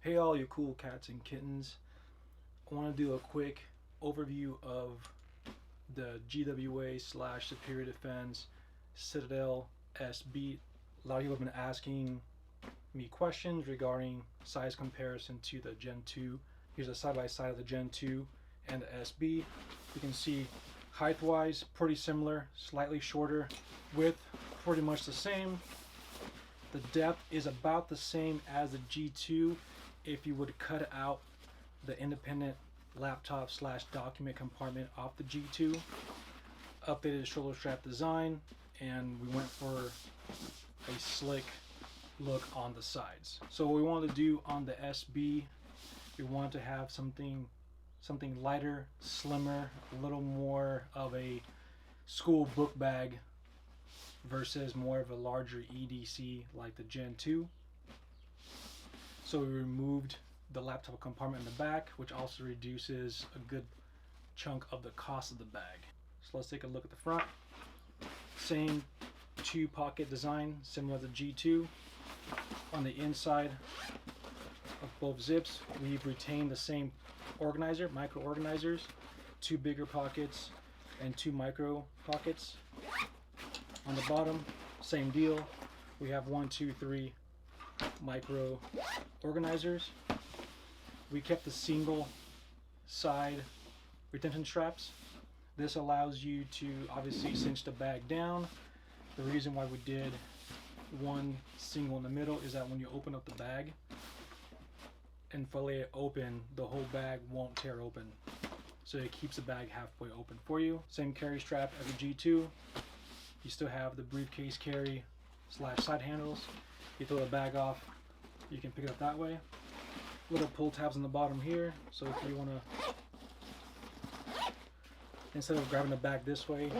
Hey all you cool cats and kittens. I want to do a quick overview of the GWA / Superior Defense Citadel SB. A lot of people have been asking me questions regarding size comparison to the Gen 2. Here's a side-by-side of the Gen 2 and the SB. You can see height-wise pretty similar, slightly shorter. Width pretty much the same. The depth is about the same as the G2 if you would cut out the independent laptop / document compartment off the G2. Updated shoulder strap design, and we went for a slick look on the sides. So what we wanted to do on the SB, we wanted to have something lighter, slimmer, a little more of a school book bag versus more of a larger EDC like the Gen 2. So we removed the laptop compartment in the back, which also reduces a good chunk of the cost of the bag. So let's take a look at the front. Same 2-pocket design, similar to G2. On the inside of both zips, we've retained the same organizer, micro organizers, 2 bigger pockets and 2 micro pockets. On the bottom, same deal. We have 1, 2, 3 micro organizers. We kept the single side retention straps. This allows you to obviously cinch the bag down. The reason why we did one single in the middle is that when you open up the bag and fillet it open, the whole bag won't tear open. So it keeps the bag halfway open for you. Same carry strap as the G2. You still have the briefcase carry / side handles. You throw the bag off, you can pick it up that way. Little pull tabs on the bottom here, so if you want to, instead of grabbing the bag this way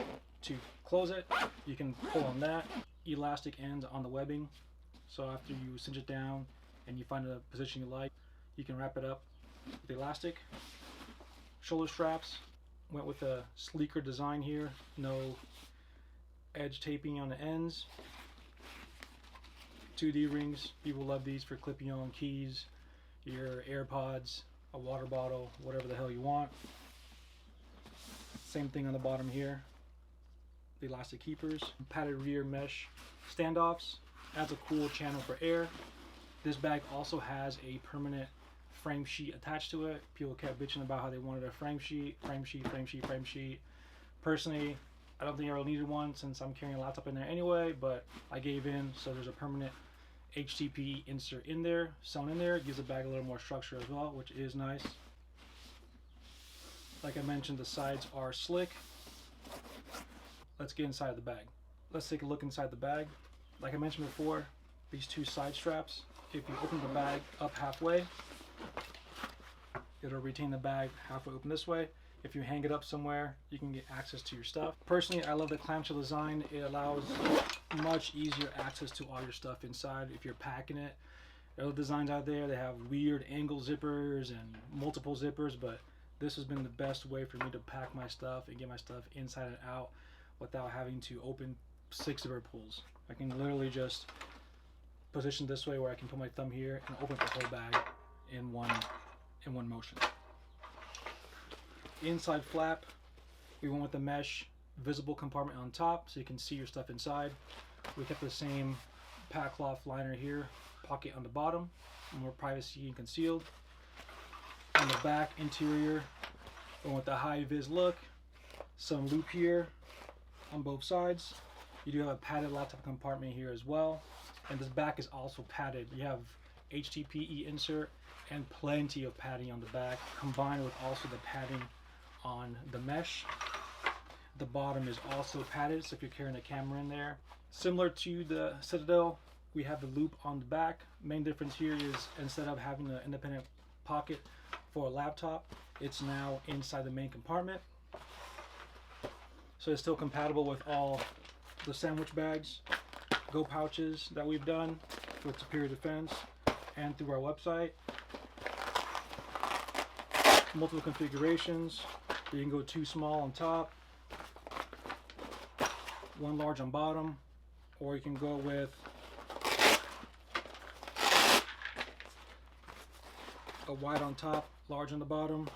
to close it, you can pull on that. Elastic ends on the webbing, so after you cinch it down and you find a position you like, you can wrap it up with the elastic. Shoulder straps went with a sleeker design here, no edge taping on the ends. 2D rings, people love these for clipping on keys, your AirPods, a water bottle, whatever the hell you want. Same thing on the bottom here. The elastic keepers. Padded rear mesh standoffs, adds a cool channel for air. This bag also has a permanent frame sheet attached to it. People kept bitching about how they wanted a frame sheet. Personally, I don't think I really needed one since I'm carrying a laptop in there anyway, but I gave in, so there's a permanent HDPE insert in there, sewn in there. It gives the bag a little more structure as well, which is nice. Like I mentioned, the sides are slick. Let's get inside of the bag. Let's take a look inside the bag. Like I mentioned before, these 2 side straps, if you open the bag up halfway, it'll retain the bag halfway open this way. If you hang it up somewhere, you can get access to your stuff. Personally, I love the clamshell design. It allows much easier access to all your stuff inside if you're packing it. There are other designs out there, they have weird angle zippers and multiple zippers, but this has been the best way for me to pack my stuff and get my stuff inside and out without having to open 6 zipper pulls. I can literally just position this way where I can put my thumb here and open the whole bag in one motion. Inside flap, we went with the mesh visible compartment on top so you can see your stuff inside. We kept the same pack cloth liner here, pocket on the bottom, more privacy and concealed. On the back interior, we went with the high vis look, some loop here on both sides. You do have a padded laptop compartment here as well, and this back is also padded. You have HDPE insert and plenty of padding on the back, combined with also the padding on the mesh. The bottom is also padded, so if you're carrying a camera in there. Similar to the Citadel, we have the loop on the back. Main difference here is instead of having an independent pocket for a laptop, it's now inside the main compartment. So it's still compatible with all the sandwich bags, go pouches that we've done with Superior Defense and through our website. Multiple configurations. You can go 2 small on top, 1 large on bottom, or you can go with a wide on top, large on the bottom.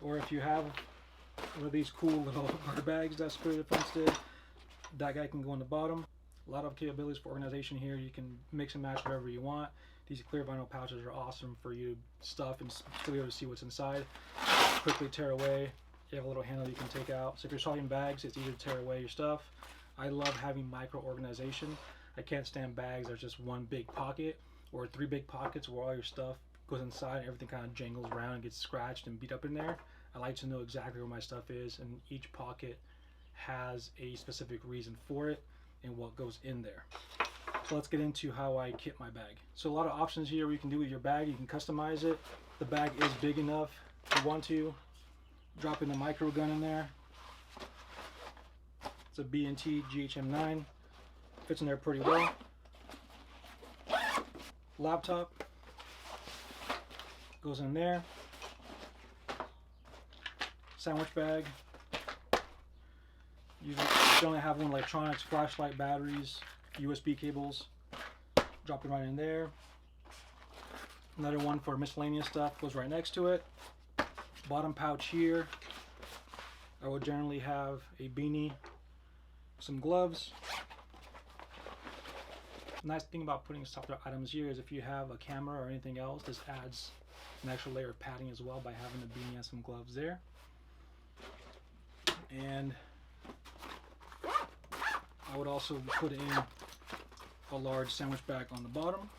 Or if you have one of these cool little garter bags that Superior Defense did, that guy can go on the bottom. A lot of capabilities for organization here. You can mix and match whatever you want. These clear vinyl pouches are awesome for you to stuff and still be able to see what's inside. Quickly tear away. You have a little handle you can take out. So if you're sorting bags, it's easier to tear away your stuff. I love having micro organization. I can't stand bags there's just one big pocket or 3 big pockets where all your stuff goes inside and everything kind of jangles around and gets scratched and beat up in there. I like to know exactly where my stuff is, and each pocket has a specific reason for it and what goes in there. So let's get into how I kit my bag. So a lot of options here you can do with your bag. You can customize it. The bag is big enough if you want to. Drop in the micro gun in there. It's a B&T GHM9. Fits in there pretty well. Laptop goes in there. Sandwich bag. You generally have one electronics, flashlight, batteries, USB cables. Drop it right in there. Another one for miscellaneous stuff goes right next to it. Bottom pouch here, I will generally have a beanie, some gloves. Nice thing about putting software items here is if you have a camera or anything else, this adds an extra layer of padding as well by having a beanie and some gloves there. And I would also put in a large sandwich bag on the bottom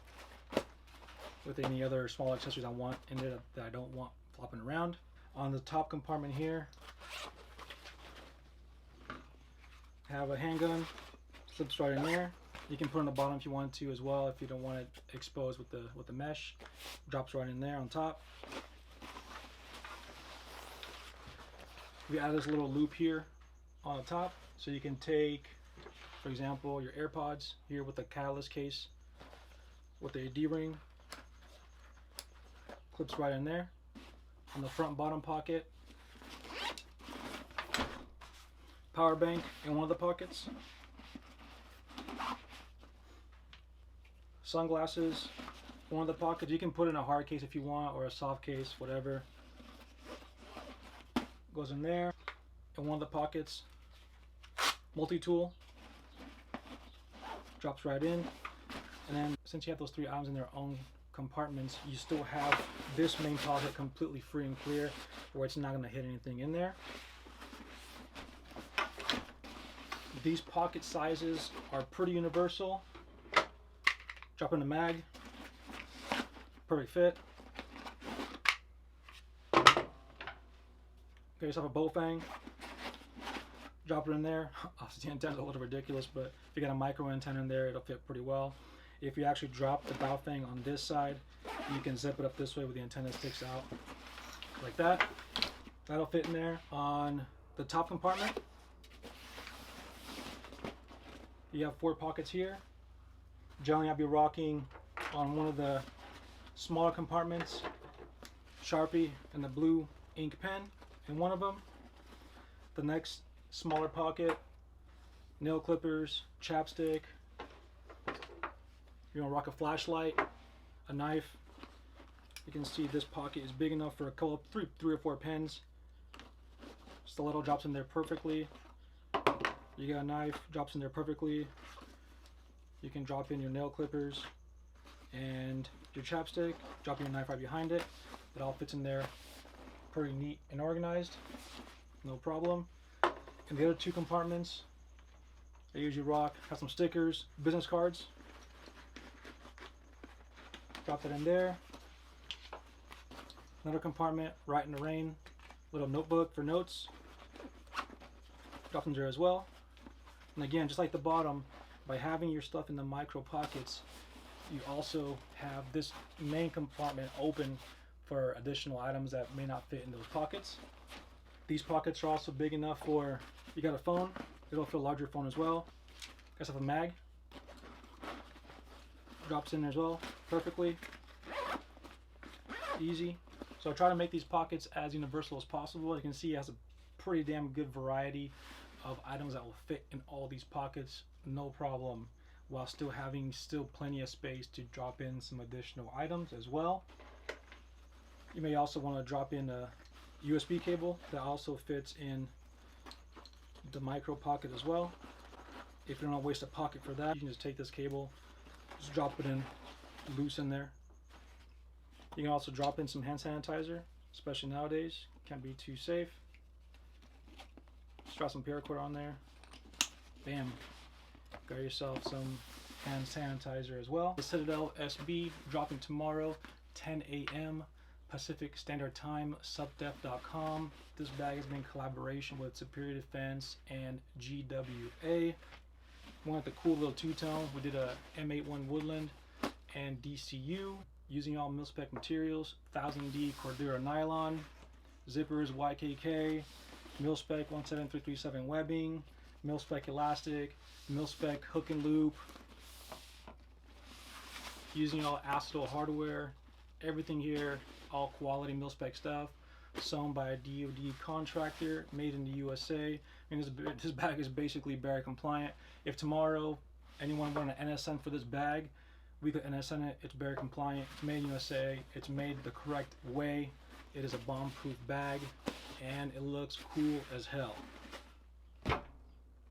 with any other small accessories I want in there that I don't want flopping around. On the top compartment here, have a handgun, slips right in there. You can put it on the bottom if you want to as well, if you don't want it exposed with the mesh. Drops right in there on top. We add this little loop here on the top, so you can take, for example, your AirPods here with the catalyst case with a D-ring. Clips right in there. On the front and bottom pocket. Power bank in one of the pockets. Sunglasses, one of the pockets. You can put in a hard case if you want, or a soft case, whatever. Goes in there. In one of the pockets. Multi-tool. Drops right in. And then since you have those 3 items in their own compartments, you still have this main pocket completely free and clear where it's not going to hit anything in there. These pocket sizes are pretty universal. Drop in the mag. Perfect fit. Get yourself a bow fang. Drop it in there. Obviously the antenna's a little ridiculous, but if you got a micro antenna in there, it'll fit pretty well. If you actually drop the bow fang on this side, you can zip it up this way where the antenna sticks out like that. That'll fit in there. On the top compartment, you have 4 pockets here. Generally, I'll be rocking on one of the smaller compartments, Sharpie and the blue ink pen in one of them. The next smaller pocket, nail clippers, chapstick. You're gonna rock a flashlight, a knife. You can see this pocket is big enough for a couple, three or four pens. Stiletto drops in there perfectly. You got a knife, drops in there perfectly. You can drop in your nail clippers and your chapstick, drop your knife right behind it. It all fits in there pretty neat and organized, no problem. And the other 2 compartments, I usually rock, have some stickers, business cards. Drop that in there. Another compartment, right in the rain, little notebook for notes. Drop in there as well. And again, just like the bottom, by having your stuff in the micro pockets, you also have this main compartment open for additional items that may not fit in those pockets. These pockets are also big enough for, you got a phone, it'll fit a larger phone as well. Got yourself a mag. Drops in there as well, perfectly. Easy. So I try to make these pockets as universal as possible. You can see it has a pretty damn good variety of items that will fit in all these pockets, no problem while still having plenty of space to drop in some additional items as well. You may also want to drop in a USB cable that also fits in the micro pocket as well. If you don't want to waste a pocket for that, you can just take this cable, just drop it in loose in there. You can also drop in some hand sanitizer, especially nowadays. Can't be too safe. Just drop some paracord on there. Bam. Got yourself some hand sanitizer as well. The Citadel SB dropping tomorrow, 10 a.m. Pacific Standard Time, SUPDEF.com. This bag has been in collaboration with Superior Defense and GWA. Went with the cool little two-tone. We did a M81 Woodland and DCU using all mil-spec materials. 1000D Cordura Nylon, zippers YKK, mil-spec 17337 webbing, mil-spec elastic, mil-spec hook and loop. Using all Acetal hardware. Everything here, all quality mil-spec stuff. Sewn by a DoD contractor, made in the USA. And this bag is basically barrier compliant. If tomorrow anyone wanted an NSN for this bag, we could NSN it. It's barrier compliant. It's made in USA. It's made the correct way. It is a bomb-proof bag, and it looks cool as hell.